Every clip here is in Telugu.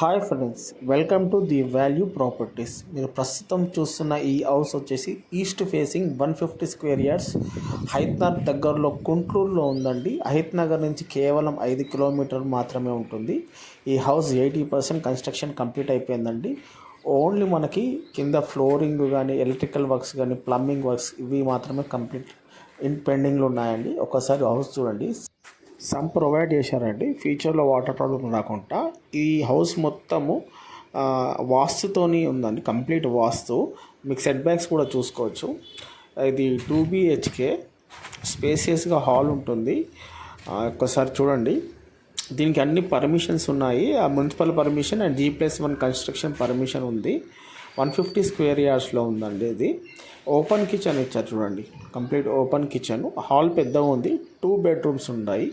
Hi friends, welcome to the value properties. మీరు ప్రస్తుతం చూస్తున్న ఈ హౌస్ వచ్చేసి east facing 150 square yards Hayathnagar దగ్గరలో కుంట్లూరులో ఉందండి. హైత్నగర్ నుంచి కేవలం 5 కిలోమీటర్లు మాత్రమే ఉంటుంది. ఈ హౌస్ 80% కన్స్ట్రక్షన్ కంప్లీట్ అయిపోయిందండి. ఓన్లీ మనకి కింద ఫ్లోరింగ్ కానీ ఎలక్ట్రికల్ వర్క్స్ కానీ ప్లంబింగ్ వర్క్స్ ఇవి మాత్రమే కంప్లీట్ పెండింగ్లో ఉన్నాయండి. ఒకసారి హౌస్ చూడండి. సమ్ ప్రొవైడ్ చేశారండి ఫ్యూచర్లో వాటర్ ప్రాబ్లం రాకుండా. ఈ హౌస్ మొత్తము వాస్తుతోని ఉందండి, కంప్లీట్ వాస్తు. మీకు సెట్ బ్యాక్స్ కూడా చూసుకోవచ్చు. ఇది 2 BHK స్పేసియస్గా హాల్ ఉంటుంది. ఒక్కసారి చూడండి. దీనికి అన్ని పర్మిషన్స్ ఉన్నాయి. ఆ municipal permission and G+1 construction permission ఉంది. 150 స్క్వేర్ యార్డ్స్లో ఉందండి. ఇది ఓపెన్ కిచెన్ ఇచ్చారు చూడండి. Complete open kitchen. హాల్ పెద్దగా ఉంది. 2 బెడ్రూమ్స్ ఉన్నాయి.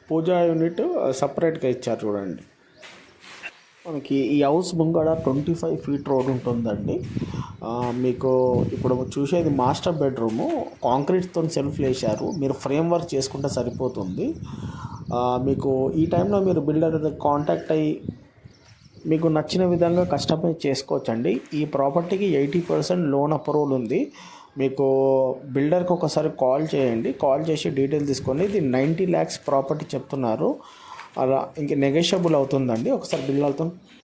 పూజా యూనిట్ సపరేట్గా ఇచ్చారు చూడండి. మనకి ఈ హౌస్ ముంగడ 25 ఫీట్ రోడ్ ఉంటుందండి. మీకు ఇప్పుడు చూసేది మాస్టర్ బెడ్రూము. కాంక్రీట్తో సెల్ఫ్ వేశారు. మీరు ఫ్రేమ్ వర్క్ చేసుకుంటే సరిపోతుంది. మీకు ఈ టైంలో మీరు బిల్డర్ కాంటాక్ట్ అయ్యి మీకు నచ్చిన విధంగా కస్టమైజ్ చేసుకోవచ్చండి. ఈ ప్రాపర్టీకి 80% లోన్ అప్రూవల్ ఉంది. మీకు బిల్డర్కి ఒకసారి కాల్ చేయండి. కాల్ చేసి డీటెయిల్ తీసుకోండి. ఇది 90 lakhs ప్రాపర్టీ చెప్తున్నారు. అలా ఇంక నెగోషియబుల్ అవుతుందండి. ఒకసారి బిల్డర్తో